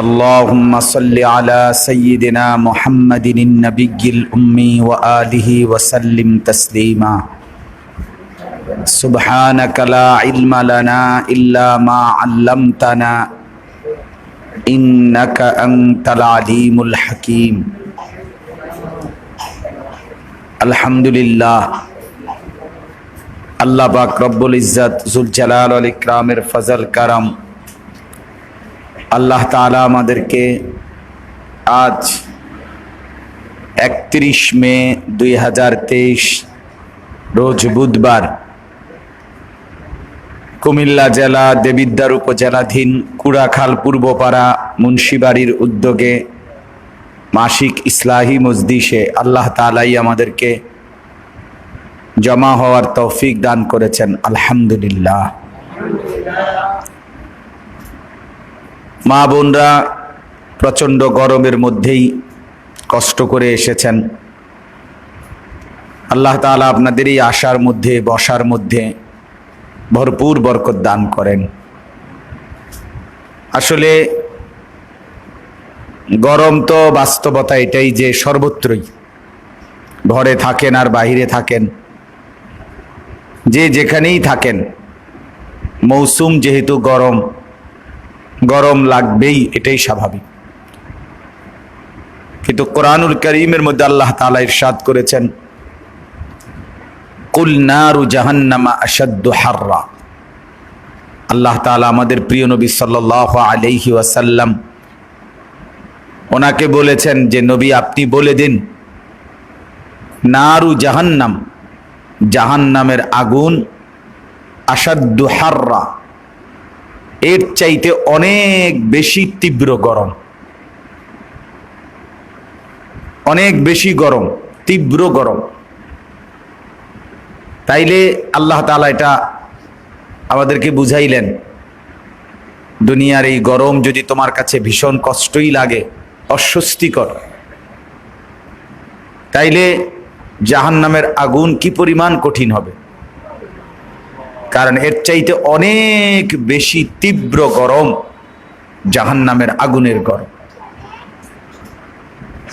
اللهم صل على سيدنا محمد النبي الأمي وآله وسلم تسليما سبحانك لا علم لنا إلا ما علمتنا إنك أنت العليم الحكيم الحمد لله আল্লাহ পাক রব্বুল ইজ্জত জুল জালাল ওয়াল ইকরামের ফজল করম আল্লাহ তাআলা আমাদেরকে আজ 31 মে 2023 রোজ বুধবার কুমিল্লা জেলা দেবিদ্বার উপজেলাধীন কুড়াখাল পূর্বপাড়া মুন্সিবাড়ির উদ্যোগে মাসিক ইসলাহি মজলিসে আল্লাহ তাআলাই আমাদেরকে জমা হওয়ার তৌফিক দান করেছেন। আলহামদুলিল্লাহ। মা বোনরা প্রচণ্ড গরমের মধ্যেই কষ্ট করে এসেছেন। আল্লাহ তাআলা আপনাদের এই আশার মধ্যে বসার মধ্যে ভরপুর বরকত দান করেন। আসলে গরম তো বাস্তবতা এটাই যে সর্বত্রই, ঘরে থাকেন আর বাহিরে থাকেন, যে যেখানেই থাকেন, মৌসুম যেহেতু গরম, গরম লাগবেই, এটাই স্বাভাবিক। কিন্তু কোরআনুল কারীমের মধ্যে আল্লাহ তাআলা ইরশাদ করেছেন, কুল নারু জাহান্নামা আশাদ্দু হাররা। আল্লাহ তাআলা আমাদের প্রিয় নবী সাল্লাল্লাহু আলাইহি ওয়াসাল্লাম ওনাকে বলেছেন যে নবী আপনি বলে দিন, নারু জাহান্নাম, জাহান্নামের আগুন, আশাদ্দু হাররা, এর চাইতে অনেক বেশি তীব্র গরম, অনেক বেশি গরম, তীব্র গরম। তাইলে আল্লাহ তাআলা এটা আমাদেরকে বুঝাইলেন, দুনিয়ার এই গরম যদি তোমার কাছে ভীষণ কষ্টই লাগে, অস্বস্তিকর, তাইলে জাহান্নামের আগুন কি পরিমাণ কঠিন হবে, কারণ এর চাইতে অনেক বেশি তীব্র গরম জাহান্নামের আগুনের গরম।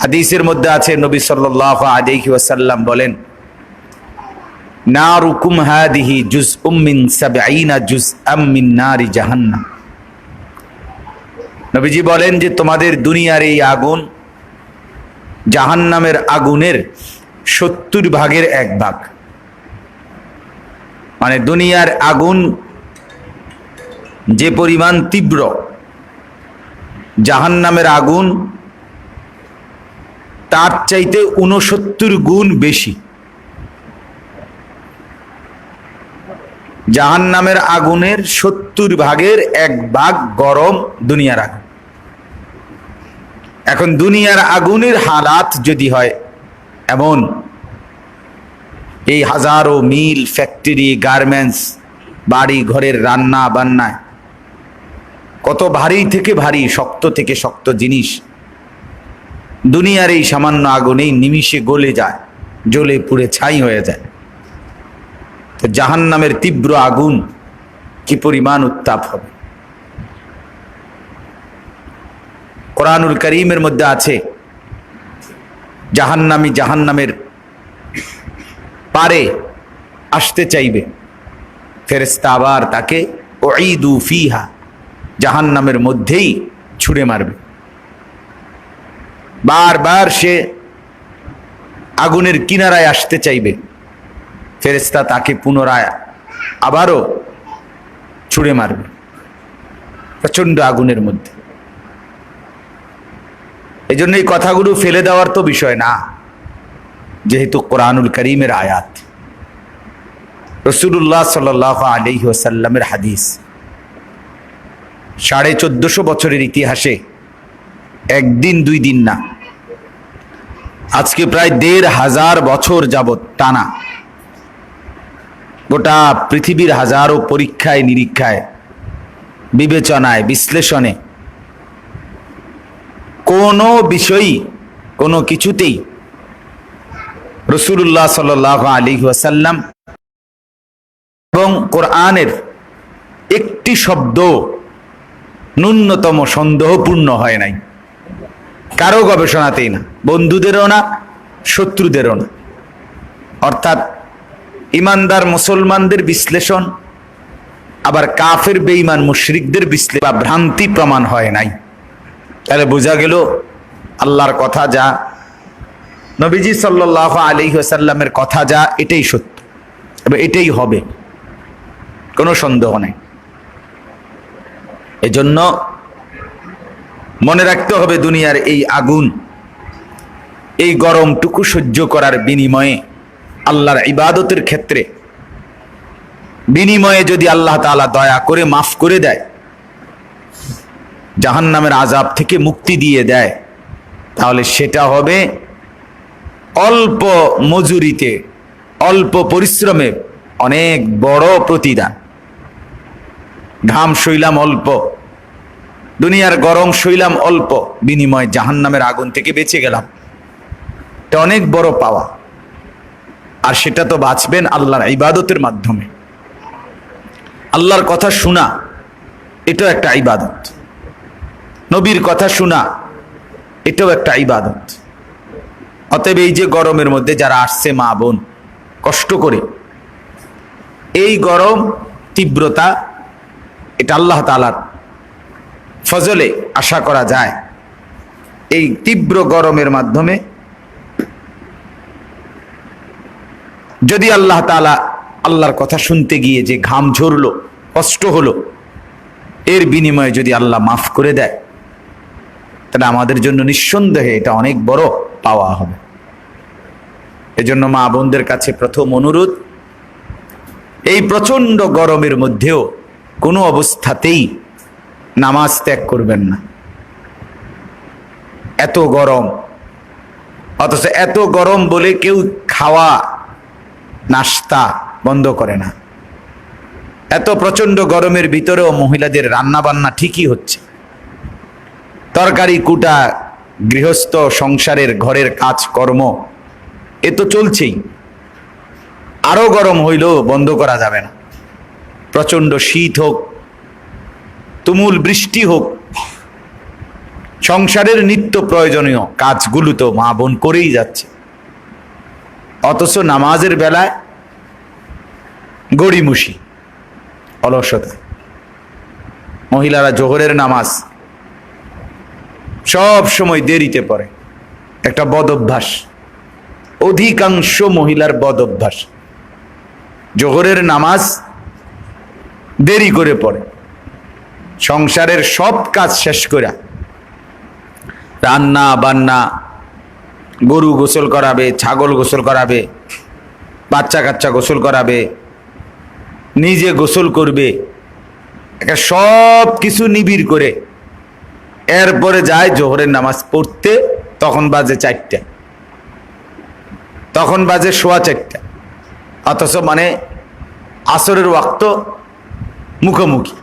হাদিসের মধ্যে আছে, নবী সাল্লাল্লাহু আলাইহি ওয়াসাল্লাম বলেন, নারুকুম হাদিহি জুজউম মিন 70 জুজআম মিন নারি জাহান্নাম। নবীজি বলেন যে তোমাদের দুনিয়ার এই আগুন জাহান্নামের আগুনের 70 ভাগের 1 ভাগ। মানে দুনিয়ার আগুন যে পরিমাণ তীব্র, জাহান্নামের আগুন তার চাইতে 69 গুণ বেশি। জাহান্নামের আগুনের 70 ভাগের 1 ভাগ গরম দুনিয়ার আগুন। এখন দুনিয়ার আগুনের হালাত যদি হয় এমন, এই হাজারো মিল ফ্যাক্টরি, গার্মেন্টস, বাড়ি ঘরের রান্না বান্নায় কত ভারী থেকে ভারী, শক্ত থেকে শক্ত জিনিস দুনিয়ার এই সামান্য আগুনেই নিমিষে গলে যায়, জ্বলে পুড়ে ছাই হয়ে যায়। তো জাহান্নামের তীব্র আগুন কি পরিমাণ উত্তাপ হবে। কোরআনুল কারীমের মধ্যে আছে, জাহান্নামী জাহান্নামের পারে আসতে চাইবে, ফেরেশতা আবার তাকে উঈদু ফিহা, জাহান্নামের মধ্যেই ছুঁড়ে মারবে। বারবার সে আগুনের কিনারায় আসতে চাইবে, ফেরেশতা তাকে পুনরায় আবারও ছুঁড়ে মারবে প্রচন্ড আগুনের মধ্যে। এই জন্য এই কথাগুলো ফেলে দেওয়ার তো বিষয় না, যেহেতু কোরআনুল কারীমের আয়াত, রাসূলুল্লাহ সাল্লাল্লাহু আলাইহি ওয়াসাল্লামের হাদিস। 1450 বছরের ইতিহাসে একদিন দুই দিন না, আজকে প্রায় 1500 বছর যাবৎ টানা গোটা পৃথিবীর হাজারো পরীক্ষায় নিরীক্ষায়, বিবেচনায়, বিশ্লেষণে কোনো বিষয়ই, কোনো কিছুতেই রাসূলুল্লাহ সাল্লাল্লাহু আলাইহি ওয়াসাল্লাম এবং কোরআনের একটি শব্দ ন্যূনতম সন্দেহপূর্ণ হয় নাই, কারো গবেষণাতেই না, বন্ধুদেরও না, শত্রুদেরও না। অর্থাৎ ইমানদার মুসলমানদের বিশ্লেষণ আবার কাফের বেঈমান মুশরিকদের বিশ্লেষণ বা ভ্রান্তি প্রমাণ হয় নাই। তাহলে বোঝা গেল আল্লাহর কথা যা, নবীজি সাল্লাল্লাহু আলাইহি ওয়াসাল্লামের কথা যা, এটাই সত্য এবং এটাই হবে, কোনো সন্দেহ নেই। এজন্য মনে রাখতে হবে দুনিয়ার এই আগুন, এই গরমটুকু সহ্য করার বিনিময়ে আল্লাহর ইবাদতের ক্ষেত্রে বিনিময়ে যদি আল্লাহ তাআলা দয়া করে মাফ করে দেয়, জাহান্নামের আযাব থেকে মুক্তি দিয়ে দেয়, তাহলে সেটা হবে অল্প মজুরিতে, অল্প পরিশ্রমে অনেক বড় প্রতিদান। ঘাম সইলাম অল্প, দুনিয়ার গরম সইলাম অল্প, বিনিময়ে জাহান্নামের আগুন থেকে বেঁচে গেলাম, এটা অনেক বড় পাওয়া। আর সেটা তো বাঁচবেন আল্লাহর ইবাদতের মাধ্যমে। আল্লাহর কথা শোনা এটাও একটা ইবাদত, নবীর কথা শোনা এটাও একটা ইবাদত। অতএব এই যে গরমের মধ্যে যারা আসছে মা বোন কষ্ট করে, এই গরম তীব্রতা এটা আল্লাহ তাআলার ফজলে আশা করা যায়। এই তীব্র গরমের মাধ্যমে যদি আল্লাহ তাআলা আল্লাহর কথা শুনতে গিয়ে যে ঘাম ঝরলো, কষ্ট হলো, এর বিনিময়ে যদি আল্লাহ মাফ করে দেয়, তাহলে আমাদের জন্য নিঃসন্দেহে এটা অনেক বড় পাওয়া হবে। এজন্য মা বোনদের কাছে প্রথম অনুরোধ, এই প্রচন্ড গরমের মধ্যেও কোনো অবস্থাতেই নামাজ ত্যাগ করবেন না। এত গরম, অথচ এত গরম বলে কেউ খাওয়া নাস্তা বন্ধ করে না। এত প্রচন্ড গরমের ভিতরেও মহিলাদের রান্না বান্না ঠিকই হচ্ছে, তরকারি কুটা, গৃহস্থ সংসারের ঘরের কাজ কর্ম এ তো চলছেই। আরো গরম হইলেও বন্ধ করা যাবে না। প্রচন্ড শীত হোক, তুমুল বৃষ্টি হোক, সংসারের নিত্য প্রয়োজনীয় কাজগুলো তো মা বোন করেই যাচ্ছে। অথচ নামাজের বেলায় গড়িমসি, অলসতা। মহিলারা জোহরের নামাজ সব সময় দেরিতে পড়ে, একটা বদ অভ্যাস, অধিকাংশ মহিলার বদ অভ্যাস। জোহরের নামাজ দেরি করে পড়ে, সংসারের সব কাজ শেষ করে রান্না বান্না, গরু গোসল করাবে, ছাগল গোসল করাবে, বাচ্চা কাচ্চা গোসল করাবে, নিজে গোসল করবে, একটা সব কিছু নিবিড় করে এরপরে যায় জোহরের নামাজ পড়তে। তখন বাজে 4টা, তখন বাজে 4:15, অথচ মানে আসরের ওয়াক্ত মুখোমুখি।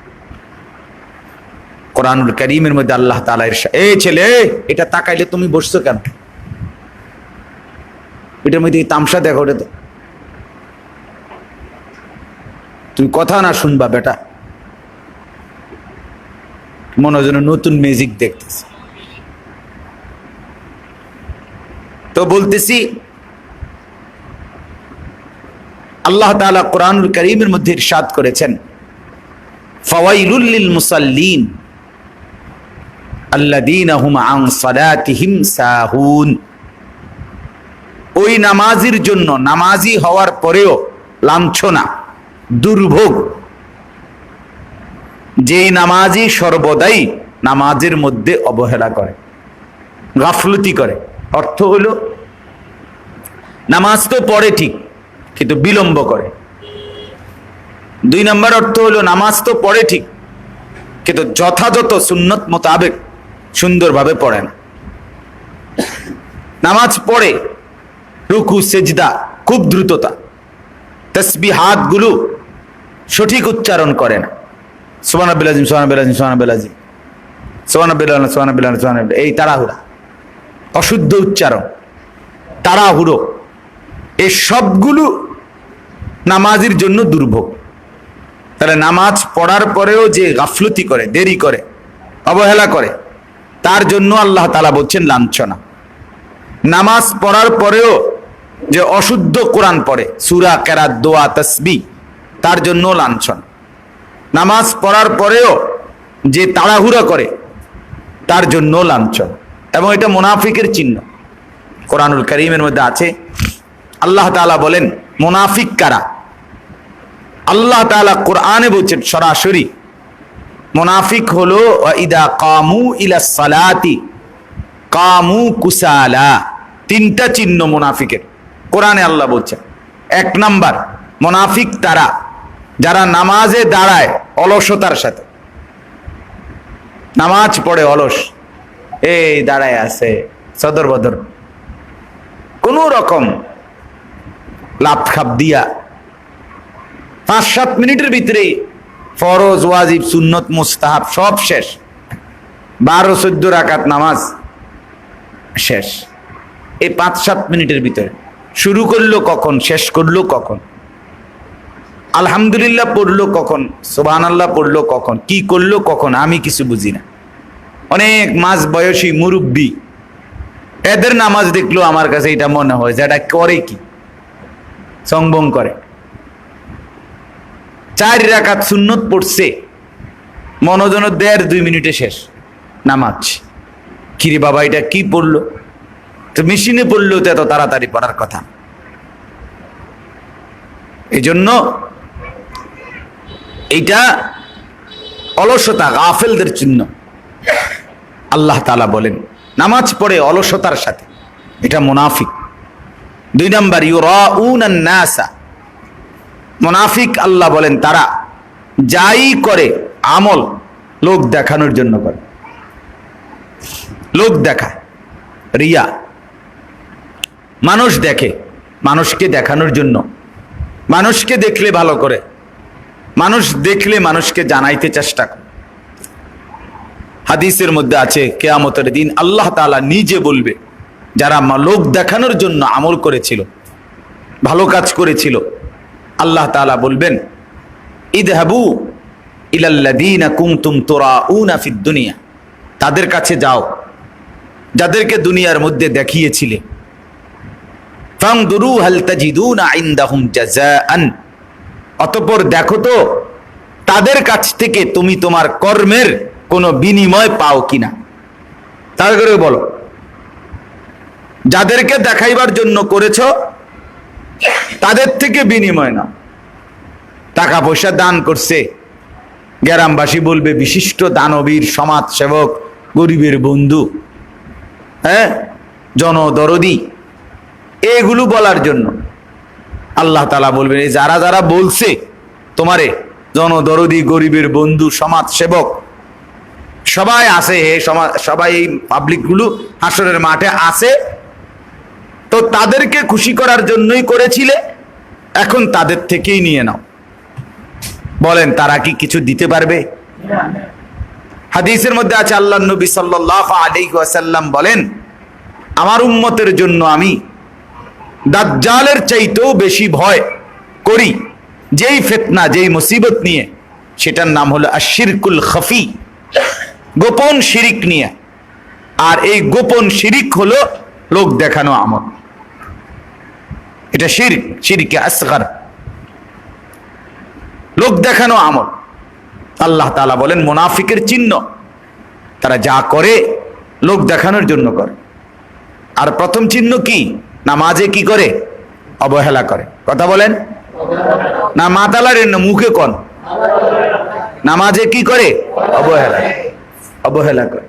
কোরআনুল কারীমের মধ্যে আল্লাহ তাআলা ইরশাদ, এই ছেলে এটা তাকাইলে তুমি বসছো কেন? এটার মধ্যে তামসা দেখো, ওটা তো তুমি কথা না শুনবা বেটা, মনে হয় যেন নতুন ম্যাজিক দেখতেছি। তো বলতেছি আল্লাহ তাআলা কোরআনুল কারীমের মধ্যে ইরশাদ করেছেন, ফাওয়াইলুল লিল মুসাল্লিন আল্লাযীনা হুম আন সালাতিহিম সাহুন। ওই নামাজির জন্য, নামাজি হওয়ার পরেও লাঞ্ছনা, দুর্ভোগ, যেই নামাজি সর্বদাই নামাজের মধ্যে অবহেলা করে, গাফলতি করে। অর্থ হলো নামাজ তো পড়ে ঠিক, কিন্তু বিলম্ব করে। 2 নম্বর অর্থ হলো নামাজ তো পড়ে ঠিক, কিন্তু যথাযথ সুন্নত মোতাবেক সুন্দরভাবে পড়ে না। নামাজ পড়ে, রুকু সেজদা খুব দ্রুততা, তাসবিহাত গুলো সঠিক উচ্চারণ করে না। সুবহানাল্লাহ আযীম, সুবহানাল্লাহ আযীম, সুবহানাল্লাহ আযীম, সুবহানাল্লাহ, সুবহানাল্লাহ, সুবহানাল্লাহ, এই তাড়াহুড়া, অশুদ্ধ উচ্চারণ, তাড়াহুড়ো, এই সবগুলো নামাজের জন্য দুর্ভোগ। তাহলে নামাজ পড়ার পরেও যে গাফলতি করে, দেরি করে, অবহেলা করে, তার জন্য আল্লাহ তাআলা বলছেন লাঞ্ছনা। নামাজ পড়ার পরেও যে অশুদ্ধ কোরআন পড়ে, সূরা, কেরাত, দোয়া, তাসবিহ, তার জন্য লাঞ্ছনা। নামাজ পড়ার পরেও যে তাড়াহুড়া করে, তার জন্য লাঞ্ছনা। এবং এটা মুনাফিকের চিহ্ন। কোরআনুল কারীমের মধ্যে আছে, আল্লাহ তাআলা বলেন মুনাফিক কারা। আল্লাহ তাআলা কোরআনে বলছেন সরাসরি, মুনাফিক হলো ইদা কামু ইলা সালাতি কামু কুসালা। তিনটা চিহ্ন মুনাফিকের কোরআনে আল্লাহ বলছেন। এক নাম্বার, মুনাফিক তারা যারা নামাজে দাঁড়ায় অলসতার সাথে, নামাজ পড়ে অলস, এই দাঁড়ায় আছে সদর বদর, কোন রকম লাফ খাপ দিয়া 5-7 মিনিটের ভিতরে ফরজ, ওয়াজিব, সুন্নত, মুস্তাহাব সব শেষ, 12-14 রাকাত নামাজ শেষ। এই 5-7 মিনিটের ভিতরে শুরু করলো কখন, শেষ করলো কখন, আলহামদুলিল্লাহ পড়লো কখন, সুবহানাল্লাহ পড়লো কখন, কি করলো কখন, আমি কিছু বুঝি না। অনেক মাঝ বয়সী মুরব্বী, এদের নামাজ দেখলো আমার কাছে এটা মনে হয় যে এটা করে কি, সংবং করে। 4 রাকাত সুন্নত পড়ছে, মনোজন 1.5-2 মিনিটে শেষ নামাজ। কিরে বাবা এটা কি পড়লো? তো মেশিনে পড়লো তো এত তাড়াতাড়ি পড়ার কথা। এই জন্য এইটা অলসতা, গাফেলদের চিহ্ন। আল্লাহ তাআলা বলেন নামাজ পড়ে অলসতার সাথে, এটা মুনাফিক। 2 নাম্বার, ইউরাউনান নাসা। মুনাফিক আল্লাহ বলেন তারা যাই করে আমল লোক দেখানোর জন্য করে, লোক দেখায়, রিয়া। মানুষ দেখে, মানুষকে দেখানোর জন্য, মানুষকে দেখলে ভালো করে, মানুষ দেখলে মানুষকে জানাইতে চেষ্টা করে। হাদিসের মধ্যে আছে কিয়ামতের দিন আল্লাহ তাআলা নিজে বলবে, যারা লোক দেখানোর জন্য আমল করেছিল, ভালো কাজ করেছিল, আল্লাহ তাআলা বলবেন ইযহাবু ইলাল্লাযীনা কুনতুম তুরাউনা ফিদ দুনিয়া। তাদের কাছে যাও যাদেরকে দুনিয়ার মধ্যে দেখিয়েছিলে। ফানদুরু হাল তাজিদুনা ইনদাহুম জাযাআন। অতঃপর দেখো তো তাদের কাছ থেকে তুমি তোমার কর্মের কোনো বিনিময় পাও কিনা। তার করে বলো, যাদেরকে দেখাইবার জন্য করেছ তাদের থেকে বিনিময় না। টাকা পয়সা দান করছে, গ্রামবাসী বলবে বিশিষ্ট দানবীর, সমাজ সেবক, গরিবের বন্ধু, হ্যাঁ, জনদরদি, এগুলো বলার জন্য আল্লাহ তাআলা বলবেন এই যারা যারা বলছে তোমারে জনদরদি, গরিবের বন্ধু, সমাজ সেবক, সবাই আছে, হে সবাই এই পাবলিক গুলো হাসরের মাঠে আছে, তো তাদেরকে খুশি করার জন্যই করেছিলে, এখন তাদের থেকেই নিয়ে নাও। বলেন তারা কি কিছু দিতে পারবে? হাদিসের মধ্যে আছে আল্লাহর নবী সাল্লাল্লাহু আলাইহি ওয়াসাল্লাম বলেন, আমার উম্মতের জন্য আমি দাজ্জালের চাইতেও বেশি ভয় করি যেই ফিতনা, যেই মুসিবত নিয়ে, সেটার নাম হলো আশিরকুল খাফি, গোপন শিরিক নিয়ে। আর এই গোপন শিরিক হলো লোক দেখানো আমল। এটা শিরক, শিরকে আসগর, লোক দেখানো আমল। আল্লাহ তাআলা বলেন মুনাফিকের চিহ্ন, তারা যা করে লোক দেখানোর জন্য করে। আর প্রথম চিহ্ন কি? নামাজে কি করে? অবহেলা করে। কথা বলেন না, মাতালারের না, মুখে কোন? নামাজে কি করে? অবহেলা, অবহেলা করে,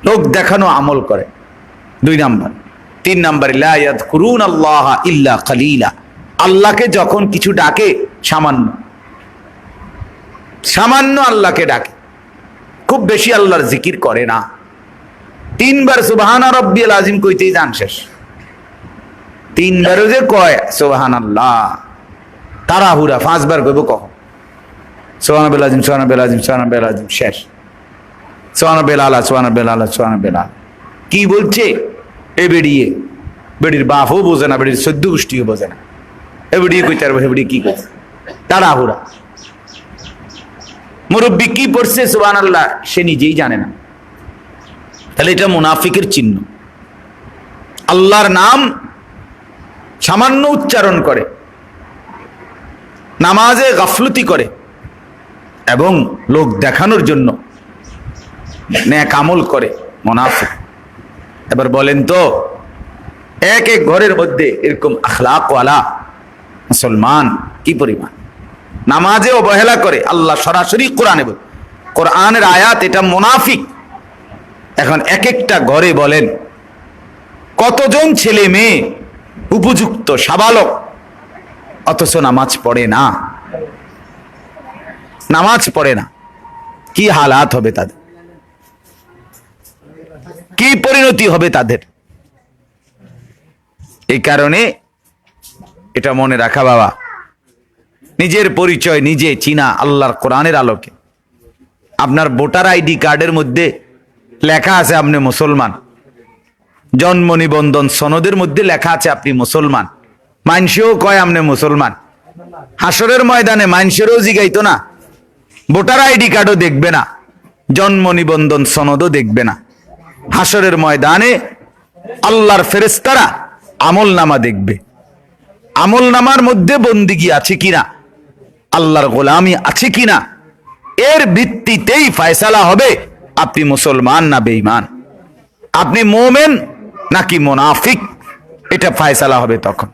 লোক দেখানো আমল করে। 2 নাম্বার। 3 নাম্বার, লা ইয়াযকুরুনাল্লাহ ইল্লা কালিলা। আল্লাহকে যখন কিছু ডাকে, সামান্য সামান্য আল্লাহকে ডাকে, খুব বেশি আল্লাহর জিকির করে না। 3 বার সুবহান রাব্বিয়াল আযীম কইতেই জান শেষ। 3 বারও যে কয় সুবহানাল্লাহ, তাড়াহুড়া 5 বার কইব কখন? সুবহানাল্লাহ আযীম, সুবহানাল্লাহ আযীম, সুবহানাল্লাহ আযীম শেষ। সুবহানাল্লাহ আলা, সুবহানাল্লাহ আলা, সুবহানাল্লাহ। কি বলছে এ বেড়িয়ে? বেড়ির বাপও বোঝে না, বেড়ির 14 গোষ্ঠীও বোঝে না। এ বেড়িয়ে কইতে পারবো, এ বেড়িয়ে কি কইছে? তাড়াহুড়া। মুরব্বী কি পড়ছে সুবহানাল্লাহ সে নিজেই জানে না। তাহলে এটা মুনাফিকের চিহ্ন। আল্লাহর নাম সামান্য উচ্চারণ করে, নামাজে গাফলতি করে এবং লোক দেখানোর জন্য নেক আমল করে, মুনাফিক। এবার বলেন তো, এক এক ঘরের মধ্যে এরকম আখলাকওয়ালা মুসলমান কি পরিমাণ? নামাজে অবহেলা করে, আল্লাহ সরাসরি কোরআনে বলে, কোরআনের আয়াত, এটা মুনাফিক। এখন এক একটা ঘরে বলেন কতজন ছেলে মেয়ে উপযুক্ত সাবালক, অথচ নামাজ পড়ে না, নামাজ পড়ে না। কি হালাত হবে তাদের, কি পরিণতি হবে তাদের? এই কারণে এটা মনে রাখা বাবা, নিজের পরিচয় নিজে চিনা আল্লাহর কোরআনের আলোকে। আপনার ভোটার আইডি কার্ডের মধ্যে লেখা আছে আপনি মুসলমান, জন্ম নিবন্ধন সনদের মধ্যে লেখা আছে আপনি মুসলমান, মাইনসেও কয় আপনি মুসলমান। হাসরের ময়দানে মাইনসেরও জিগাইতো না, ভোটার আইডি কার্ডও দেখবে না, জন্ম নিবন্ধন সনদও দেখবে না। হাসরের ময়দানে আল্লাহর ফেরেশতারা আমল নামা দেখবে, আমল নামার মধ্যে বন্দিগি আছে কিনা, আল্লাহর গোলামি আছে কিনা, এর ভিত্তিতেই ফয়সালা হবে আপনি মুসলমান না বেঈমান, আপনি মুমিন নাকি মুনাফিক, এটা ফয়সালা হবে তখন।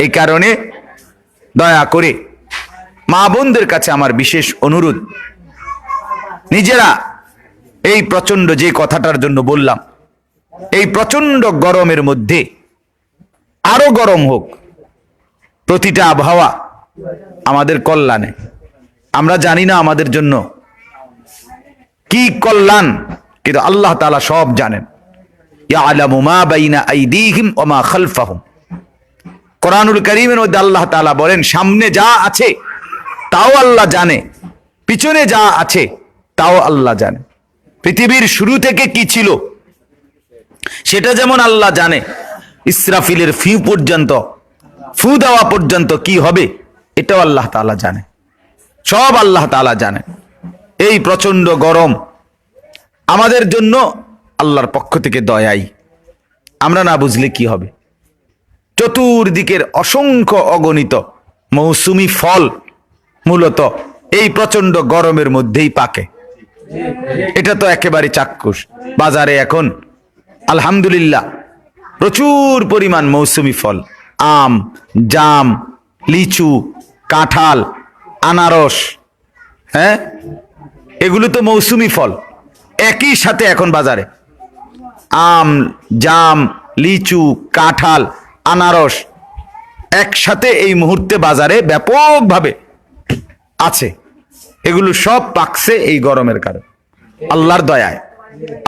এই কারণে দয়া করে মা বোনদের কাছে আমার বিশেষ অনুরোধ, নিজেরা এই প্রচন্ড যে কথাটার জন্য বললাম, এই প্রচন্ড গরমের মধ্যে আরো গরম হোক, প্রতিটা আবহাওয়া আমাদের কল্যাণে। আমরা জানি না আমাদের জন্য কি কল্যাণ, কিন্তু আল্লাহ তাআলা সব জানেন। ইয়ালামু মা বাইনা আইদিহিম ওয়া মা খালফাহুম। কোরআনুল কারীমের মধ্যে আল্লাহ তাআলা বলেন, সামনে যা আছে তাও আল্লাহ জানে, পিছনে যা আছে তাও আল্লাহ জানে। পৃথিবীর শুরু থেকে কি ছিল সেটা যেমন আল্লাহ জানে, ইসরাফিলের ফু দেওয়া পর্যন্ত কি হবে এটাও আল্লাহ তাআলা জানে, সব আল্লাহ তাআলা জানে। এই প্রচন্ড গরম আমাদের জন্য আল্লাহর পক্ষ থেকে দয়াই, আমরা না বুঝলে কি হবে? চতুর্দিকের অসংখ্য অগণিত মৌসুমি ফল মূলত এই প্রচন্ড গরমের মধ্যেই পাকে, এটা তো একেবারে চাক্ষুষ। বাজারে এখন আলহামদুলিল্লাহ প্রচুর পরিমাণ মৌসুমি ফল, আম, জাম, লিচু, কাঁঠাল, আনারস, হ্যাঁ, এগুলো তো মৌসুমি ফল। একই সাথে এখন বাজারে আম, জাম, লিচু, কাঁঠাল, আনারস একসাথে এই মুহূর্তে বাজারে ব্যাপকভাবে আছে। এগুলো সব পাকছে এই গরমের কারণে, আল্লাহর দয়ায়।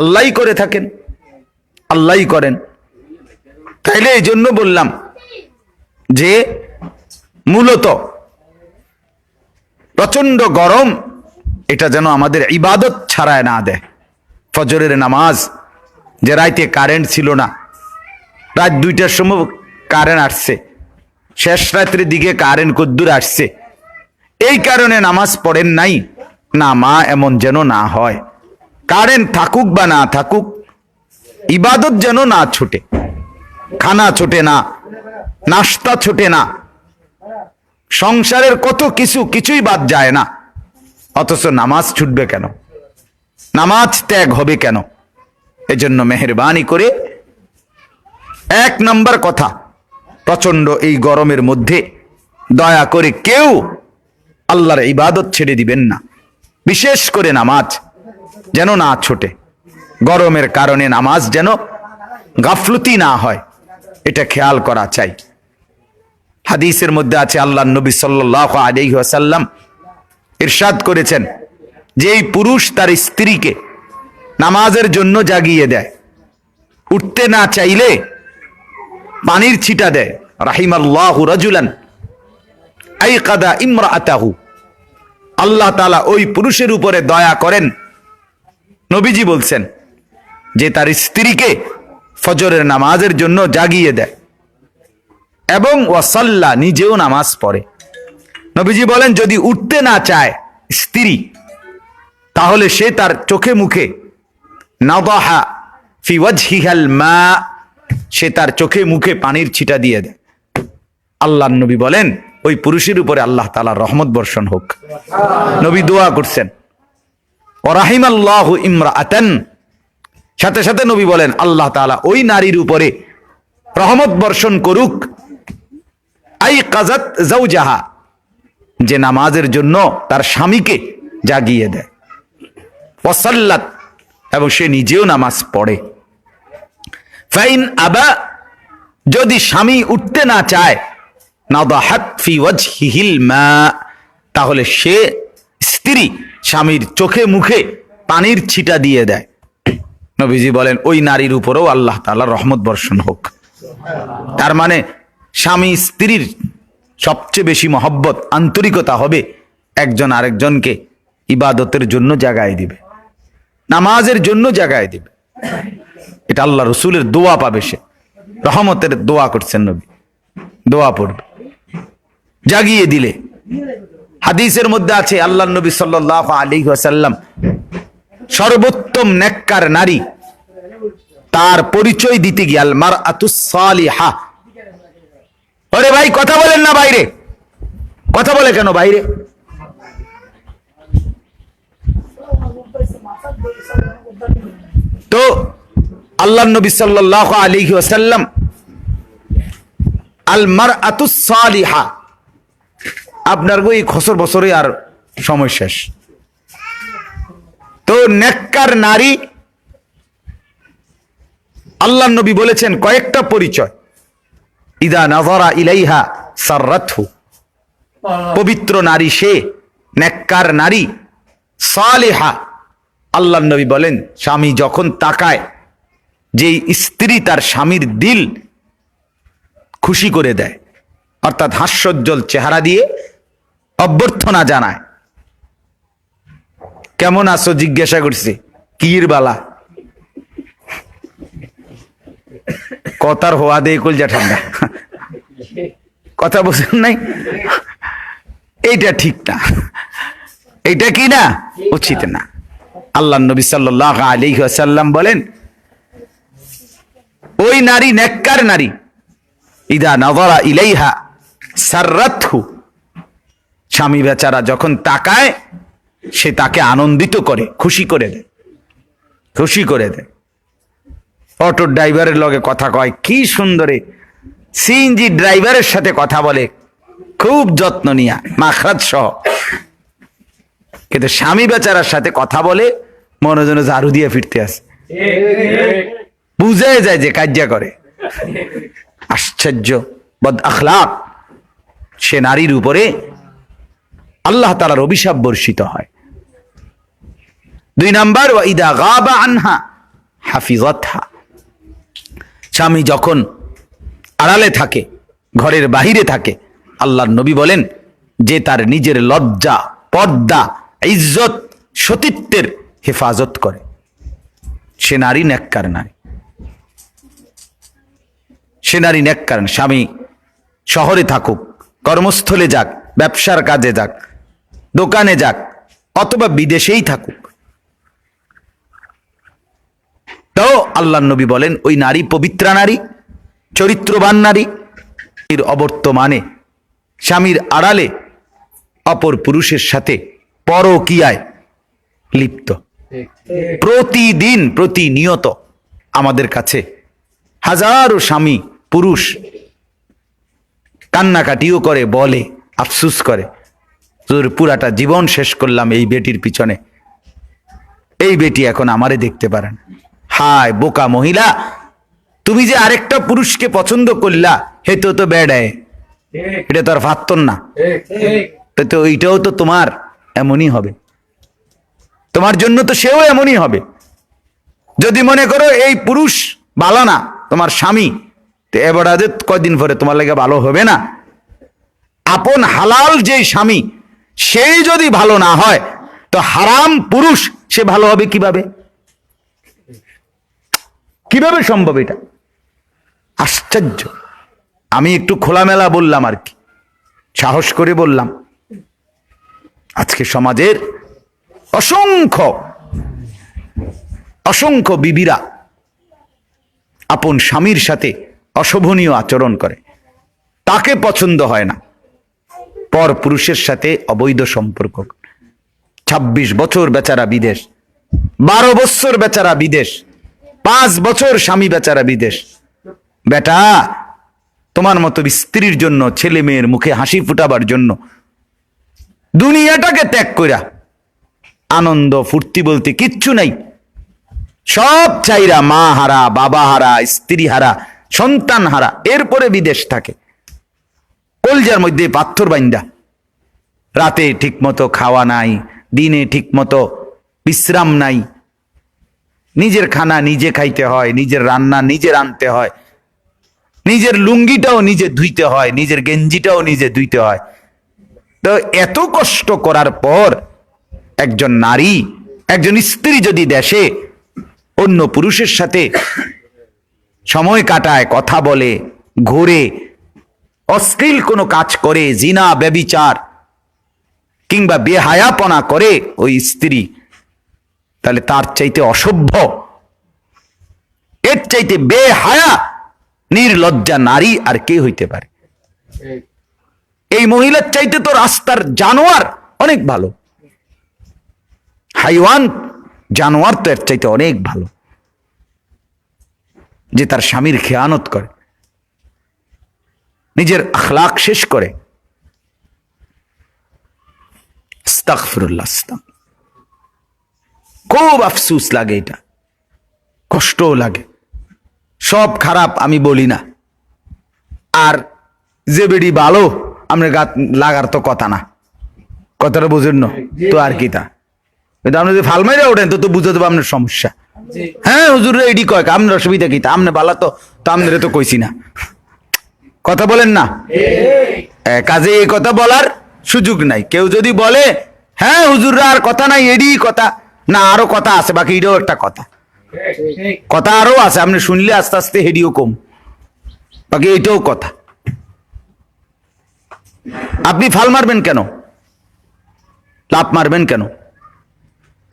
আল্লাহই করে থাকেন, আল্লাহই করেন। তাইলে এই জন্য বললাম যে মূলত প্রচন্ড গরম এটা যেন আমাদের ইবাদত ছাড়ায় না দেয়। ফজরের নামাজ, যে রাইতে কারেন্ট ছিল না, রাত 2টার সময় কারেন্ট আসছে, শেষ রাত্রের দিকে কারেন্ট কদ্দুর আসছে, এই কারণে নামাজ পড়েন নাই না, মা এমন যেন না হয়। কারেন্ট থাকুক বা না থাকুক, ইবাদত যেন না ছুটে, খানা ছুটে না, নাস্তা ছুটে না, সংসারের কত কিছুই বাদ যায় না, অথচ নামাজ ছুটবে কেন? নামাজ ত্যাগ হবে কেন? এজন্য মেহেরবানি করে 1 নম্বর কথা, প্রচন্ড এই গরমের মধ্যে দয়া করে কেউ আল্লাহর ইবাদত ছেড়ে দিবেন না, বিশেষ করে নামাজ যেন না ছোটে। গরমের কারণে নামাজ যেন গাফলতি না হয়, এটা খেয়াল করা চাই। হাদিসের মধ্যে আছে, আল্লাহর নবী সাল্লাল্লাহু আলাইহি ওয়াসাল্লাম ইরশাদ করেছেন যে এই পুরুষ তার স্ত্রীকে নামাজের জন্য জাগিয়ে দেয়, উঠতে না চাইলে পানির ছিটা দেয়। রাহিমাল্লাহু রাজুলান আইকাদা ইমরাআতাহু। আল্লাহ তাআলা ওই পুরুষের উপরে দয়া করেন। নবীজি বলছেন যে তার স্ত্রীকে ফজরের নামাজের জন্য জাগিয়ে দেয় এবং ওয়াসাল্লা, নিজেও নামাজ পড়ে। নবীজি বলেন যদি উঠতে না চায় স্ত্রী, তাহলে সে তার চোখে মুখে নাদাহা ফি ওয়াজহিহাল মা, সে তার চোখে মুখে পানির ছিটা দিয়ে দেয়। আল্লাহর নবী বলেন ওই পুরুষের উপরে আল্লাহ তাআলার রহমত বর্ষণ হোক। নবী দোয়া করছেন ওয়ারাহিমাল্লাহু ইমরাআতান, সাথে সাথে নবী বলেন আল্লাহ তাআলা ওই নারীর উপরে রহমত বর্ষণ করুক আই কাজাত জাওজাহা, যে নামাজের জন্য তার স্বামীকে জাগিয়ে দেয়, ওয়াসাল্লাত, এবং সে নিজেও নামাজ পড়ে। ফাইন আবা, যদি স্বামী উঠতে না চায়, নাদাহাত ফি ওয়াজহিহিল মা, তাহলে সে স্ত্রী স্বামীর চোখে মুখে পানির ছিটা দিয়ে দেয়। নবীজি বলেন ওই নারীর উপরেও আল্লাহ তাআলার রহমত বর্ষণ হোক। তার মানে স্বামী স্ত্রীর সবচেয়ে বেশি মহব্বত, আন্তরিকতা হবে একজন আরেকজনকে ইবাদতের জন্য জাগায় দিবে, নামাজের জন্য জাগায় দিবে। এটা আল্লাহ রসুলের দোয়া পাবে, সে রহমতের দোয়া করছেন নবী, দোয়া পড়বে জাগিয়ে দিলে। হাদিসের মধ্যে আছে আল্লাহ নবী সাল্লাল্লাহু আলাইহি ওয়াসাল্লাম সর্বোত্তম নেককার নারী তার পরিচয় দিতে গিয়ে আল মারআতুস সালিহা। ওরে ভাই কথা বলেন না বাইরে, কথা বলে কেন বাইরে? তো আল্লাহ নবী সাল্লাল্লাহু আলাইহি ওয়াসাল্লাম আল মারআতুস সালিহা, আপনার ওই খসর বছরে আর সময় শেষ। তো নেককার নারী আল্লাহ নবী বলেছেন কয়েকটা পরিচয়, ইদা নাযারা ইলাইহা সাররাতহু, পবিত্র নারী সে, নেককার নারী, সালিহা। আল্লাহ নবী বলেন স্বামী যখন তাকায়, যে স্ত্রী তার স্বামীর দিল খুশি করে দেয়, অর্থাৎ হাস্যোজ্জ্বল চেহারা দিয়ে অভ্যর্থনা জানায়। কেমন আছো জিজ্ঞাসা করছে, কির বালা, কথার হওয়া দিয়ে কলজা ঠান্ডা, কথা বলছেন নাই, এইটা ঠিক না, এইটা কি না, উচিত না। আল্লাহ নবী সাল্লাল্লাহু আলাইহি ওয়াসাল্লাম বলেন ওই নারী নেককার নারী, ইদা নাযারা ইলাইহা সাররাতহু, স্বামী বেচারা যখন তাকায় সে তাকে আনন্দিত করে, খুশি করে দেয়, খুশি করে দেয়। অটো ড্রাইভারের লগে কথা কয় কি সুন্দরে, সিএনজি ড্রাইভারের সাথে কথা বলে খুব যত্ন নিয়া, মাখরাজ সহ, কিন্তু স্বামী বেচারার সাথে কথা বলে মনে যেন ঝাড়ু দিয়ে ফিরতে আসে, বুঝে যায় যে কাজ্যা করে। আশ্চর্য বদ আখলাক, সে নারীর উপরে আল্লাহ তাআলার অভিশাপ বর্ষিত হয়। 2 নাম্বার, ওয়া ইদা গাবা আনহা হাফিজাতহা, স্বামী যখন আড়ালে থাকে, ঘরের বাহিরে থাকে, আল্লাহর নবী বলেন যে তার নিজের লজ্জা, পর্দা, ইজ্জত, সতীত্বের হেফাজত করে, সে নারী নেককার নারী, সে নারী নেককার। স্বামী শহরে থাকুক, কর্মস্থলে যাক, ব্যবসার কাজে যাক, দোকানে যাক, অথবা বিদেশেই থাকুক, তো আল্লাহর নবী বলেন ওই নারী পবিত্রা নারী, চরিত্রবান নারী। এর অবর্তমানে স্বামীর আড়ালে অপর পুরুষের সাথে পরকীয়ায় লিপ্ত, প্রতিদিন প্রতিনিয়ত আমাদের কাছে হাজারো স্বামী পুরুষ কান্নাকাটিও করে, বলে, আফসুস করে, তোর পুরাটা জীবন শেষ করলাম এই বেটির পিছনে, এই বেটি এখন আমারে দেখতে পারে না। হায় বোকা মহিলা, তুমি যে আরেকটা পুরুষকে পছন্দ করলা, হেতো তো বেড়ায়, এটা তো আর ভাবতন না, তো ওইটাও তো তোমার এমনই হবে, তোমার জন্য তো সেও এমনই হবে। যদি মনে করো এই পুরুষ ভালো না, তোমার স্বামী, তো এবার কয়দিন পরে তোমার লাগে ভালো হবে না। আপন হালাল যে স্বামী সেই যদি ভালো না হয়, তো হারাম পুরুষ সে ভালো হবে কিভাবে? কিভাবে সম্ভব? এটা আশ্চর্য। আমি একটু খোলামেলা বললাম আর কি, সাহস করে বললাম। আজকে সমাজের অসংখ্য অসংখ্য বিবিরা আপন স্বামীর সাথে অশোভনীয় আচরণ করে, তাকে পছন্দ হয় না, পর পুরুষের সাথে অবৈধ সম্পর্ক। 26 বছর বেচারা বিদেশ, 12 বছর বেচারা বিদেশ, 5 বছর স্বামী বেচারা বিদেশ। বেটা, তোমার মতো স্ত্রীর জন্য, ছেলে মেয়ের মুখে হাসি ফুটাবার জন্য দুনিয়াটাকে ত্যাগ কইরা, আনন্দ ফুর্তি বলতে কিচ্ছু নাই, সব চাইরা মা হারা, বাবা হারা, স্ত্রী হারা, সন্তান হারা, এরপরে বিদেশ থাকে কলজার মধ্যে পাথর বাইন্দা। রাতে ঠিক মতো খাওয়া নাই, দিনে ঠিক মতো বিশ্রাম নাই, নিজের খানা নিজে খাইতে হয়, নিজের রান্না নিজে রাঁধতে হয়, নিজের লুঙ্গিটাও নিজে ধুইতে হয়, নিজের গেঞ্জিটাও নিজে ধুইতে হয়। তো এত কষ্ট করার পর একজন নারী, একজন স্ত্রী যদি দেশে অন্য পুরুষের সাথে সময় কাটায়, কথা বলে, ঘুরে, অশ্লীল কোনো কাজ করে, জিনা ব্যভিচার কিংবা বেহায়াপনা করে ওই স্ত্রী, তাহলে তার চাইতে অসভ্য, এর চাইতে বেহায়া নির্লজ্জা নারী আর কে হইতে পারে? এই মহিলার চাইতে তো রাস্তার জানোয়ার অনেক ভালো, হাইওয়ান জানোয়ার তো এর চাইতে অনেক ভালো, যে তার স্বামীর খেয়ানত করে, নিজের আখলাক শেষ করে। আস্তাগফিরুল্লাহ। খুব আফসোস লাগে, এটা কষ্টও লাগে। সব খারাপ আমি বলি না, আর যে বেডি ভালো আমরা গাত লাগার তো কথা না, কথাটা বুঝেন না তো আর কি তা, আপনি যদি ফাল মাইরা ওঠেন তো বুঝে দেবো আপনার সমস্যা। হ্যাঁ হুজুর এডি কয় আপনার অসুবিধা কি, তা আপনি বালা তো আপনাদের তো কইছি না, কথা বলেন না, কাজে এই কথা বলার সুযোগ নাই। কেউ যদি বলে হ্যাঁ হুজুররা আর কথা নাই, এডি কথা না, আরো কথা আছে, বাকি এটাও একটা কথা, কথা আরো আছে, আপনি শুনলে আস্তে আস্তে হেডিও কম, বাকি এটাও কথা। আপনি ফাল মারবেন কেন, লাভ মারবেন কেন?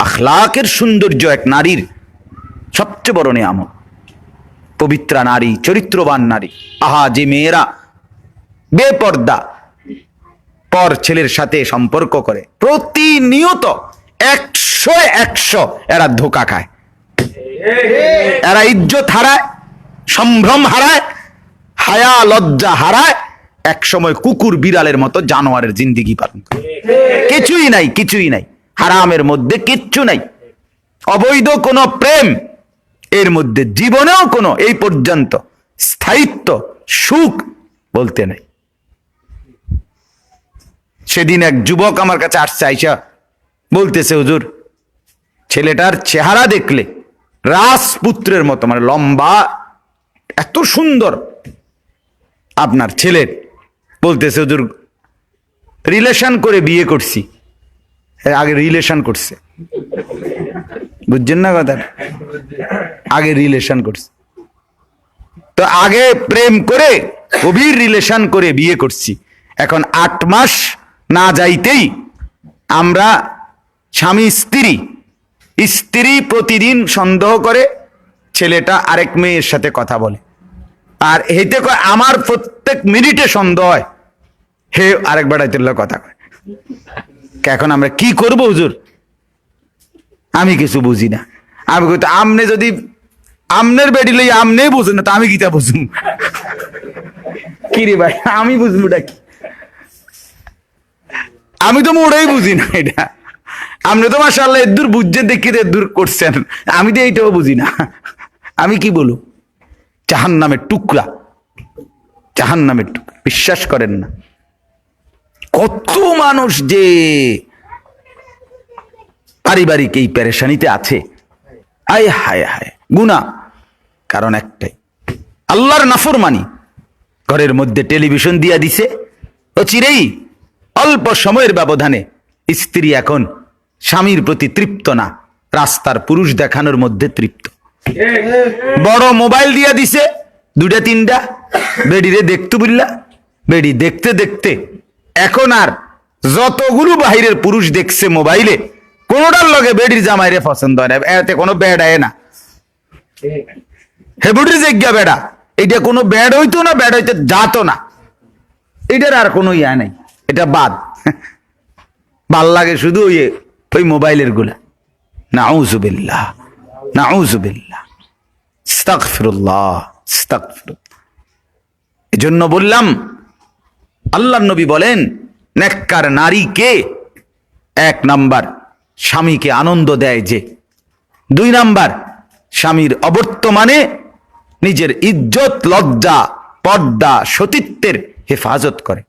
আখলাকের সৌন্দর্য এক নারীর সবচেয়ে বড় নিয়ামত। পবিত্রা নারী, চরিত্রবান নারী, আহা যে মেয়েরা বেপর্দা পর ছেলের সাথে সম্পর্ক করে, প্রতিনিয়ত 100 এরা ধোঁকা খায়, এরা ইজ্জত হারায়, সম্ভ্রম হারায়, হায়া লজ্জা হারায়, এক সময় কুকুর বিড়ালের মতো জানোয়ারের জিন্দিগি পালন করে। কিছুই নাই, কিছুই নাই, হারামের মধ্যে কিচ্ছু নাই, অবৈধ কোনো প্রেম এর মধ্যে জীবনেও কোনো এই পর্যন্ত স্থায়িত্ব সুখ বলতে নাই। সেদিন এক যুবক আমার কাছে আসছে, আইসা বলতেছে হুজুর ছেলেটার চেহারা দেখলে রাজপুত্রের মতো, মানে লম্বা, এত সুন্দর আপনার ছেলের, বলতেছে হুজুর রিলেশন করে বিয়ে করছি। আগে রিলেশন করছে, বুঝছেন না কথা, আগে রিলেশন করছে, তো আগে প্রেম করে গভীর রিলেশন করে বিয়ে করছি, এখন 8 মাস না যাইতেই আমরা স্বামী স্ত্রী, স্ত্রী প্রতিদিন সন্দেহ করে ছেলেটা আরেক মেয়ের সাথে কথা বলে, আর হেতে কয় আমার প্রত্যেক মিনিটে সন্দেহ হয় হে আরেক বেড়াইতুল্লাহ কথা কয়। এখন আমরা কি করব হুজুর? আমি কিছু বুঝি না। আমি কই তো আমনে যদি আমনের বেডি লই আমনে বুঝেন না, তো আমি কিটা বুঝুম? কি রে ভাই, আমি বুঝবোটা কি? আমি তো মোড়েই বুঝি না এটা। আপনি তো মাশাআল্লাহ এদূর বুঝছেন, দেখি এদূর করছেন, আমি তো এইটাও বুঝি না। আমি কি বলু? জাহান্নামের টুকরা, জাহান্নামের টুকরা, বিশ্বাস করেন না। কত মানুষ যে পারিবারিক এই পেরেশানিতে আছে, আয় হায় হায়, গুনাহ কারণ একটাই, আল্লাহর নাফরমানি। ঘরের মধ্যে টেলিভিশন দিয়া দিছে, ও চিরেই অল্প সময়ের ব্যবধানে স্ত্রী এখন স্বামীর প্রতি তৃপ্ত না, রাস্তার পুরুষ দেখানোর মধ্যে তৃপ্ত। বড় মোবাইল দিয়া দিছে 2টা 3টা, বেডিরে দেখতে বললা, বেডি দেখতে দেখতে এখন আর যতগুলো বাহিরের পুরুষ দেখছে মোবাইলে, কোনটার লগে বেডির জামাইরে পছন্দ হয় না, এতে কোনো ব্যাড আয় না। হে বুড়ির জায়গা বেড়া, এটা কোনো ব্যাড হইতো না, ব্যাড হইতে যাতো না, এটার আর কোনো ইয়া নাই, এটা বাদ। ভাল লাগে শুধু ওই মোবাইলের গুলা। নাউযুবিল্লাহ, নাউযুবিল্লাহ, আস্তাগফিরুল্লাহ, আস্তাগফিরুল্লাহ। এজন্য বললাম, আল্লাহর নবী বলেন নেককার নারী কে? 1 নাম্বার, স্বামীকে আনন্দ দেয় যে। 2 নাম্বার, স্বামীর অবর্তমানে নিজের ইজ্জত, লজ্জা, পর্দা, সতীত্বের হেফাজত করে।